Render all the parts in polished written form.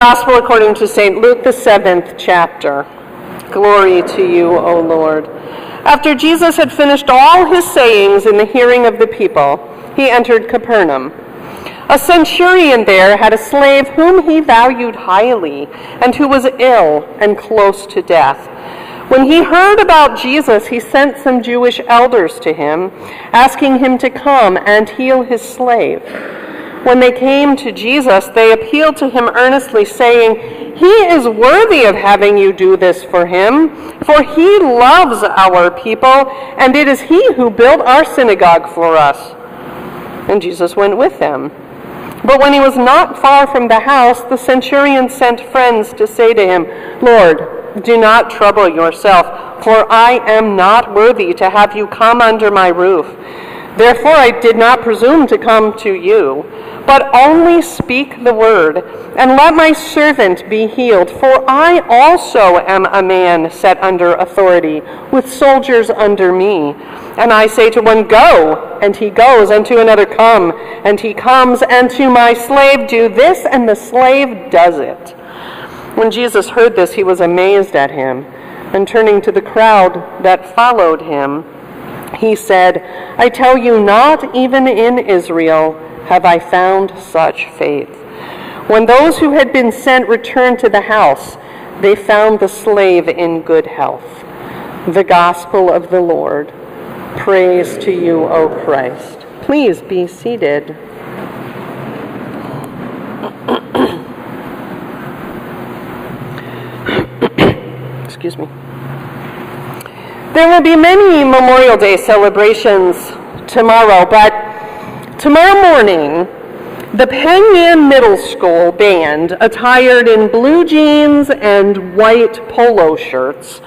Gospel according to St. Luke, the 7th chapter. Glory to you, O Lord. After Jesus had finished all his sayings in the hearing of the people, he entered Capernaum. A centurion there had a slave whom he valued highly, and who was ill and close to death. When he heard about Jesus, he sent some Jewish elders to him, asking him to come and heal his slave. When they came to Jesus, they appealed to him earnestly, saying, "He is worthy of having you do this for him, for he loves our people, and it is he who built our synagogue for us." And Jesus went with them. But when he was not far from the house, the centurion sent friends to say to him, "Lord, do not trouble yourself, for I am not worthy to have you come under my roof. Therefore I did not presume to come to you, but only speak the word, and let my servant be healed. For I also am a man set under authority, with soldiers under me. And I say to one, 'Go,' and he goes, and to another, 'Come,' and he comes, and to my slave, 'Do this,' and the slave does it." When Jesus heard this, he was amazed at him, and turning to the crowd that followed him, he said, "I tell you, not even in Israel have I found such faith." When those who had been sent returned to the house, they found the slave in good health. The Gospel of the Lord. Praise to you, O Christ. Please be seated. Excuse me. There will be many Memorial Day celebrations tomorrow, but tomorrow morning, the Penn Yan Middle School band, attired in blue jeans and white polo shirts,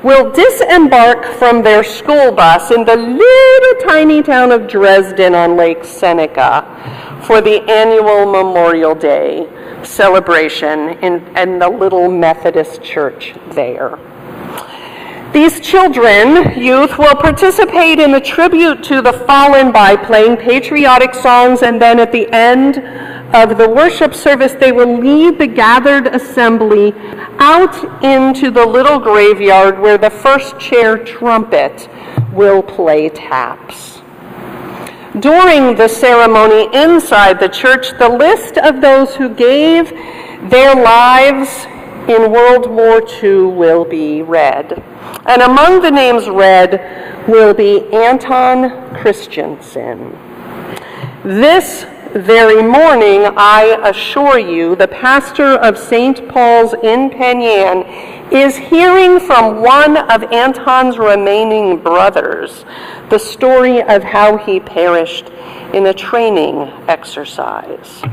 will disembark from their school bus in the little tiny town of Dresden on Lake Seneca for the annual Memorial Day celebration in the little Methodist church there. These youth, will participate in the tribute to the fallen by playing patriotic songs, and then at the end of the worship service, they will lead the gathered assembly out into the little graveyard where the first chair trumpet will play taps. During the ceremony inside the church, the list of those who gave their lives in World War II will be read. And among the names read will be Anton Christensen. This very morning, I assure you, the pastor of St. Paul's in Penn Yan is hearing from one of Anton's remaining brothers the story of how he perished in a training exercise.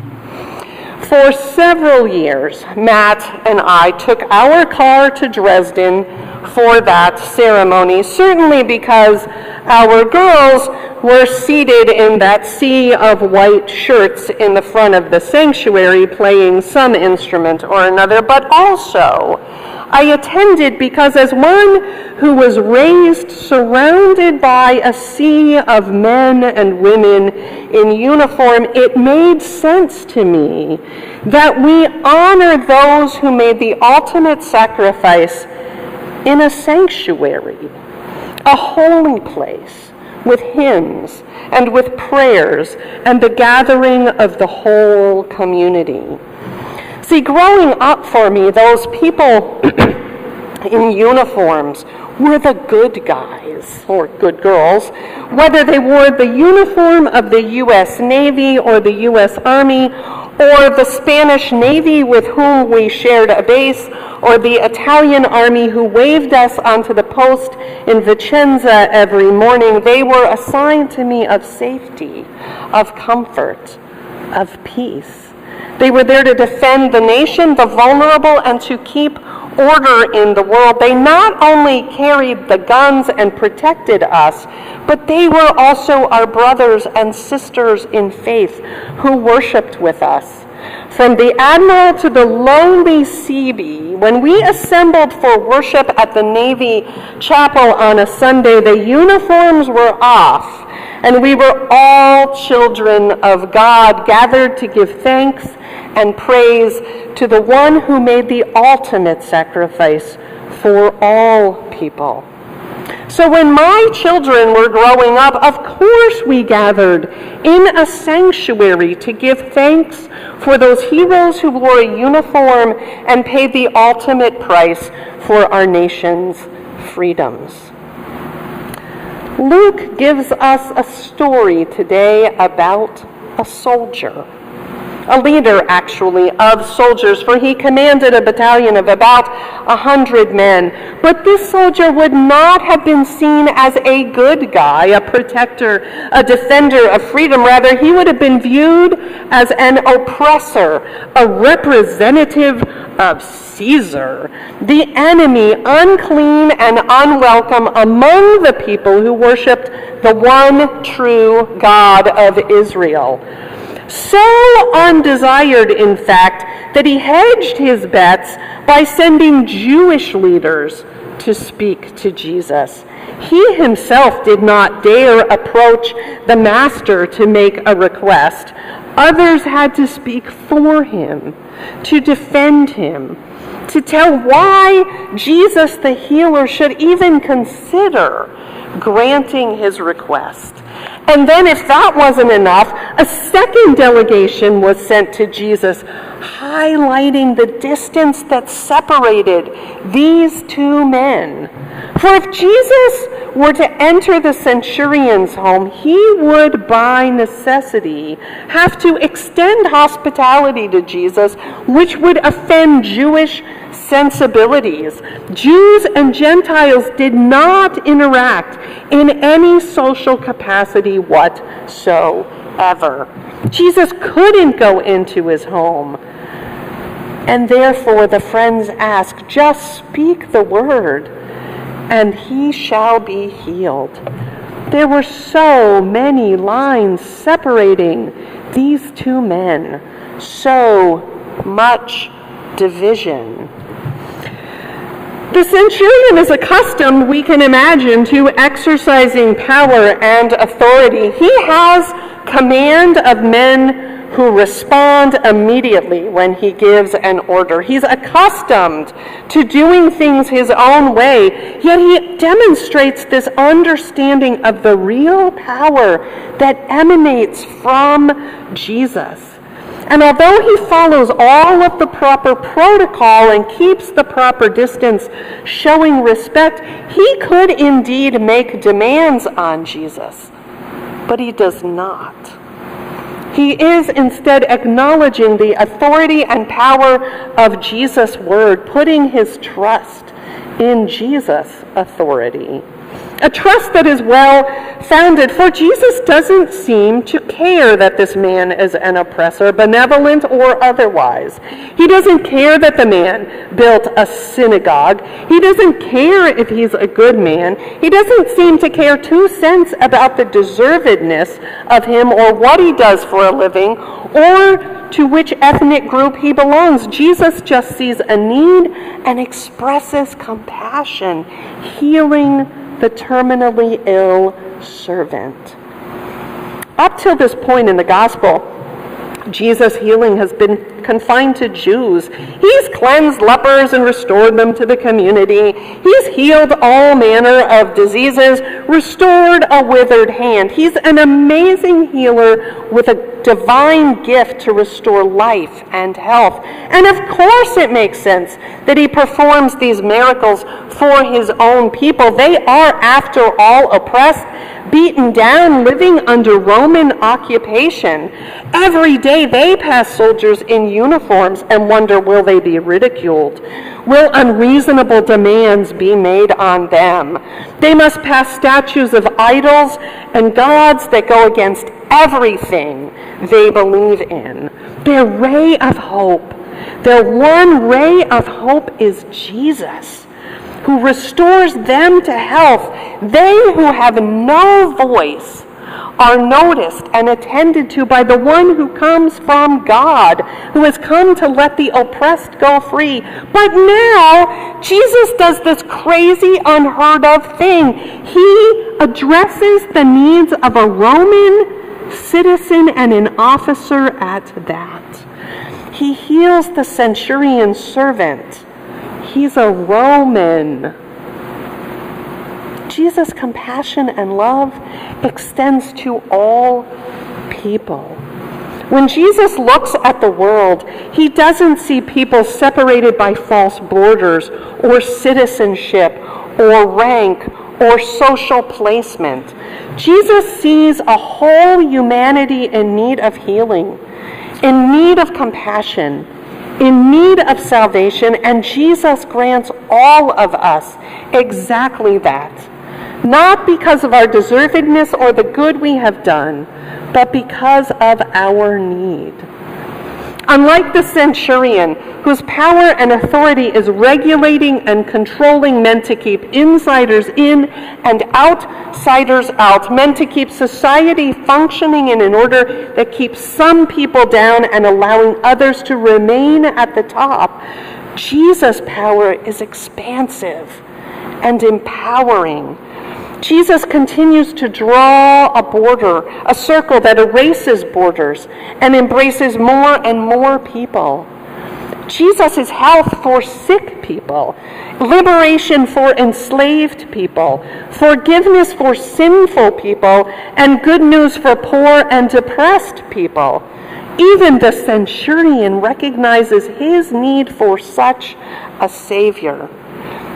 For several years, Matt and I took our car to Dresden for that ceremony, certainly because our girls were seated in that sea of white shirts in the front of the sanctuary playing some instrument or another, but also I attended because as one who was raised surrounded by a sea of men and women in uniform, it made sense to me that we honor those who made the ultimate sacrifice in a sanctuary, a holy place, with hymns and with prayers and the gathering of the whole community. See, growing up for me, those people in uniforms were the good guys, or good girls, whether they wore the uniform of the U.S. Navy or the U.S. Army, or the Spanish Navy with whom we shared a base, or the Italian Army who waved us onto the post in Vicenza every morning. They were a sign to me of safety, of comfort, of peace. They were there to defend the nation, the vulnerable, and to keep order in the world. They not only carried the guns and protected us, but they were also our brothers and sisters in faith who worshiped with us. From the admiral to the lowly Seabee, when we assembled for worship at the Navy Chapel on a Sunday, the uniforms were off, and we were all children of God, gathered to give thanks and praise to the one who made the ultimate sacrifice for all people. So when my children were growing up, of course we gathered in a sanctuary to give thanks for those heroes who wore a uniform and paid the ultimate price for our nation's freedoms. Luke gives us a story today about a soldier. A leader, actually, of soldiers, for he commanded a battalion of about 100 men. But this soldier would not have been seen as a good guy, a protector, a defender of freedom. Rather, he would have been viewed as an oppressor, a representative of Caesar, the enemy, unclean and unwelcome among the people who worshipped the one true God of Israel. So undesired, in fact, that he hedged his bets by sending Jewish leaders to speak to Jesus. He himself did not dare approach the master to make a request. Others had to speak for him, to defend him, to tell why Jesus the healer should even consider granting his request. And then, if that wasn't enough, a second delegation was sent to Jesus, highlighting the distance that separated these two men. For if Jesus were to enter the centurion's home, he would by necessity have to extend hospitality to Jesus, which would offend Jewish sensibilities. Jews and Gentiles did not interact in any social capacity whatsoever. Jesus couldn't go into his home. And therefore the friends ask, just speak the word, and he shall be healed. There were so many lines separating these two men, so much division. The centurion is accustomed, we can imagine, to exercising power and authority. He has command of men who respond immediately when he gives an order. He's accustomed to doing things his own way, yet he demonstrates this understanding of the real power that emanates from Jesus. And although he follows all of the proper protocol and keeps the proper distance, showing respect, he could indeed make demands on Jesus, but he does not. He is instead acknowledging the authority and power of Jesus' word, putting his trust in Jesus' authority. A trust that is well founded, for Jesus doesn't seem to care that this man is an oppressor, benevolent or otherwise. He doesn't care that the man built a synagogue. He doesn't care if he's a good man. He doesn't seem to care 2 cents about the deservedness of him or what he does for a living or to which ethnic group he belongs. Jesus just sees a need and expresses compassion, healing the terminally ill servant. Up till this point in the gospel, Jesus' healing has been confined to Jews. He's cleansed lepers and restored them to the community. He's healed all manner of diseases, restored a withered hand. He's an amazing healer with a divine gift to restore life and health. And of course it makes sense that he performs these miracles for his own people. They are, after all, oppressed, beaten down, living under Roman occupation. Every day they pass soldiers in uniforms and wonder, will they be ridiculed? Will unreasonable demands be made on them? They must pass statues of idols and gods that go against everything they believe in. Their ray of hope, their one ray of hope is Jesus, who restores them to health. They who have no voice are noticed and attended to by the one who comes from God, who has come to let the oppressed go free. But now, Jesus does this crazy, unheard of thing. He addresses the needs of a Roman citizen and an officer at that. He heals the centurion's servant. He's a Roman. Jesus' compassion and love extends to all people. When Jesus looks at the world, he doesn't see people separated by false borders or citizenship or rank or social placement. Jesus sees a whole humanity in need of healing, in need of compassion, in need of salvation, and Jesus grants all of us exactly that. Not because of our deservedness or the good we have done, but because of our need. Unlike the centurion, whose power and authority is regulating and controlling men to keep insiders in and outsiders out, men to keep society functioning in an order that keeps some people down and allowing others to remain at the top, Jesus' power is expansive and empowering. Jesus continues to draw a border, a circle that erases borders and embraces more and more people. Jesus is health for sick people, liberation for enslaved people, forgiveness for sinful people, and good news for poor and depressed people. Even the centurion recognizes his need for such a Savior.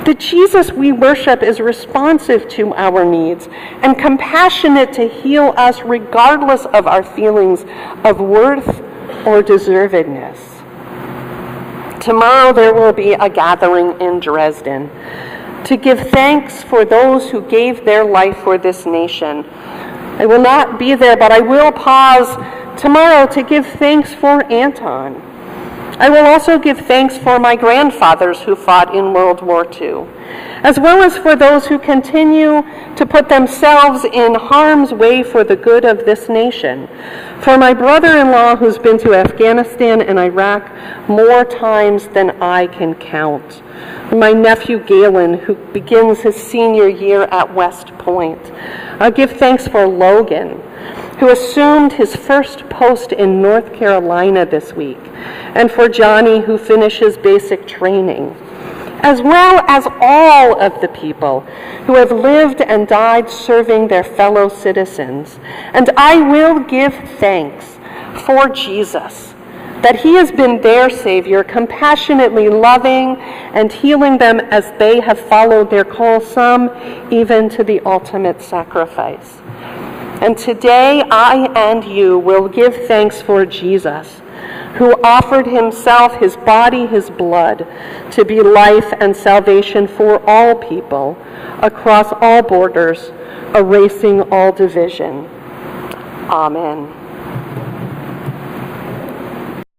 The Jesus we worship is responsive to our needs and compassionate to heal us regardless of our feelings of worth or deservedness. Tomorrow there will be a gathering in Dresden to give thanks for those who gave their life for this nation. I will not be there, but I will pause tomorrow to give thanks for Anton. I will also give thanks for my grandfathers who fought in World War II, as well as for those who continue to put themselves in harm's way for the good of this nation. For my brother-in-law who's been to Afghanistan and Iraq more times than I can count. My nephew Galen, who begins his senior year at West Point. I'll give thanks for Logan, who assumed his first post in North Carolina this week, and for Johnny, who finishes basic training, as well as all of the people who have lived and died serving their fellow citizens. And I will give thanks for Jesus, that he has been their Savior, compassionately loving and healing them as they have followed their call, some even to the ultimate sacrifice. And today, I and you will give thanks for Jesus, who offered himself, his body, his blood, to be life and salvation for all people, across all borders, erasing all division. Amen.